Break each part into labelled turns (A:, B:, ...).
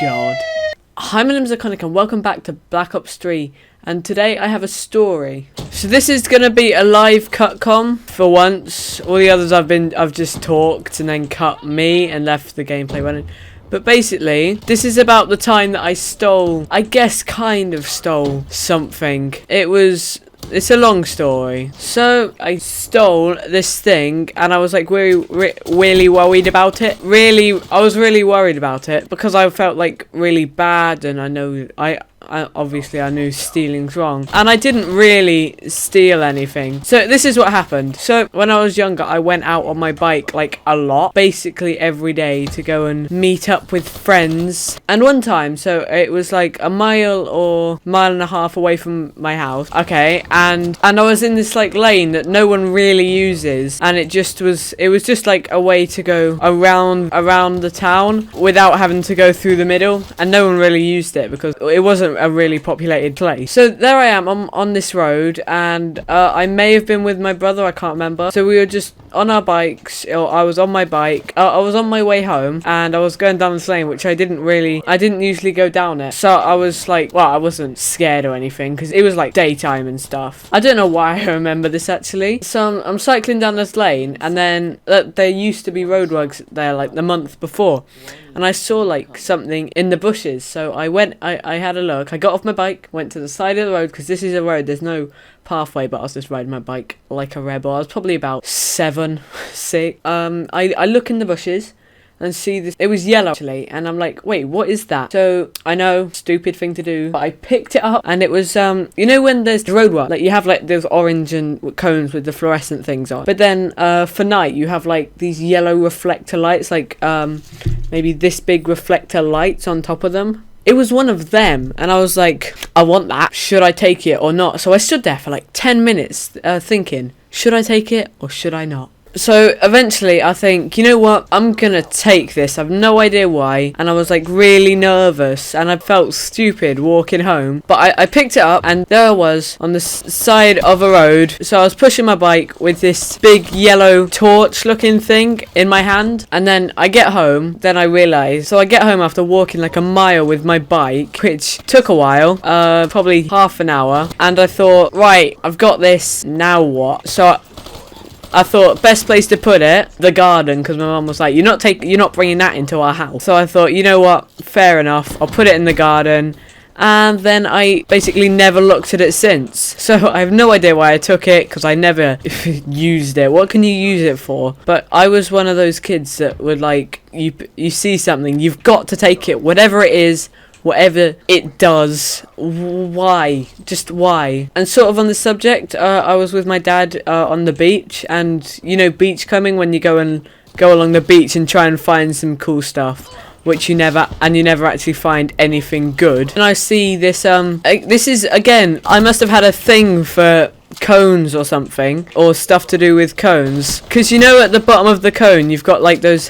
A: God. Hi, my name is Iconic and welcome back to Black Ops 3, and today I have a story. So this is gonna be a live cutcom for once. All the others I've just talked and then cut me and left the gameplay running. But basically, this is about the time that I stole, I guess kind of stole something. It's a long story. So I stole this thing and I was like really worried about it. I was really worried about it because I felt like really bad, and I obviously I knew stealing's wrong, and I didn't really steal anything. So this is what happened. So when I was younger, I went out on my bike like a lot, basically every day, to go and meet up with friends. And one time, so it was like a mile or mile and a half away from my house, okay, and I was in this like lane that no one really uses, and it was just like a way to go around the town without having to go through the middle, and no one really used it because it wasn't a really populated place. So there I am on this road, and I may have been with my brother, I can't remember. So we were just on our bikes, or I was on my bike. I was on my way home, and I was going down this lane, which I didn't usually go down it. So I was like, well, I wasn't scared or anything because it was like daytime and stuff. I don't know why I remember this actually. So I'm cycling down this lane, and then there used to be roadworks there like the month before, and I saw like something in the bushes. So I had a look. I got off my bike, went to the side of the road, because this is a road, there's no pathway, but I was just riding my bike like a rebel. I was probably about 7, 6. I look in the bushes and see this. It was yellow actually, and I'm like, wait, what is that? So I know, stupid thing to do, but I picked it up, and it was you know when there's the roadwork, like you have like those orange and cones with the fluorescent things on, but then for night you have like these yellow reflector lights, like maybe this big reflector lights on top of them. It was one of them, and I was like, I want that. Should I take it or not? So I stood there for like 10 minutes thinking, should I take it or should I not? So eventually I think, you know what, I'm gonna take this. I've no idea why, and I was like really nervous, and I felt stupid walking home, but I picked it up, and there I was on the side of a road. So I was pushing my bike with this big yellow torch looking thing in my hand, and then I get home. Then I realised, so I get home after walking like a mile with my bike, which took a while, probably half an hour, and I thought, right, I've got this, now what? So I thought best place to put it, the garden, because my mum was like, you're not bringing that into our house. So I thought, you know what, fair enough, I'll put it in the garden. And then I basically never looked at it since. So I have no idea why I took it, because I never used it. What can you use it for? But I was one of those kids that would like, you see something, you've got to take it, whatever it is, whatever it does. Why? Just why? And sort of on the subject, I was with my dad on the beach, and you know beach combing, when you go along the beach and try and find some cool stuff, which you never actually find anything good. And I see this this is, again, I must have had a thing for cones or something, or stuff to do with cones, because you know at the bottom of the cone you've got those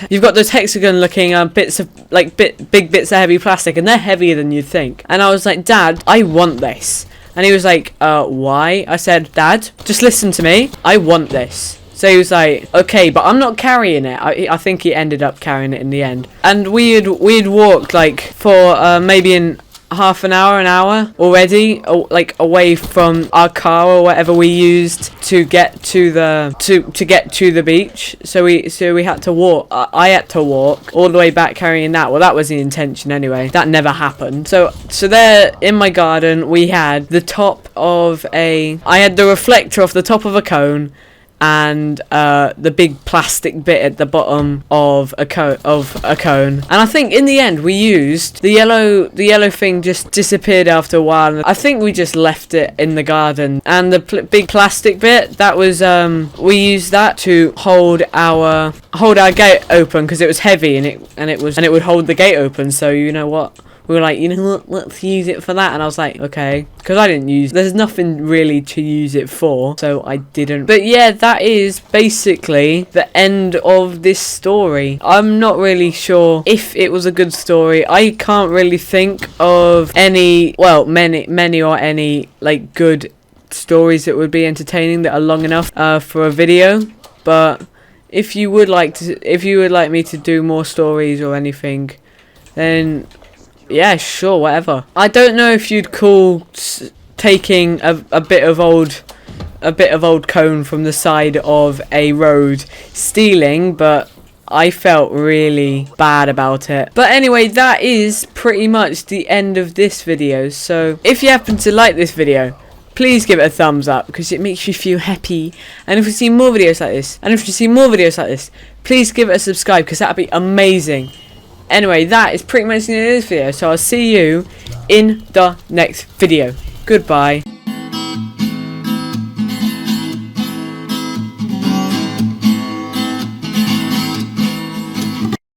A: hexagon looking bits of like big bits of heavy plastic, and they're heavier than you'd think. And I was like, Dad, I want this. And he was like, why? I said, Dad, just listen to me, I want this. So he was like, okay, but I'm not carrying it. I think he ended up carrying it in the end. And we had walked like for maybe in half an hour already, like away from our car or whatever we used to get to the beach. So we had to walk. I had to walk all the way back carrying that. Well, that was the intention anyway. That never happened. So there in my garden we had the I had the reflector off the top of a cone, and the big plastic bit at the bottom of a cone. And I think in the end we used the yellow thing, just disappeared after a while, and I think we just left it in the garden. And the big plastic bit, that was we used that to hold our gate open, because it was heavy, and it would hold the gate open. So you know what, we were like, you know what, let's use it for that. And I was like, okay, because there's nothing really to use it for, so I didn't. But yeah, that is basically the end of this story. I'm not really sure if it was a good story. I can't really think of many or any like good stories that would be entertaining, that are long enough for a video. But if you would like me to do more stories or anything, then yeah, sure, whatever. I don't know if you'd call taking a bit of old cone from the side of a road stealing, but I felt really bad about it. But anyway, that is pretty much the end of this video. So if you happen to like this video, please give it a thumbs up because it makes me feel happy. And if you see more videos like this, please give it a subscribe because that'd be amazing. Anyway, that is pretty much the end of this video. So I'll see you in the next video. Goodbye.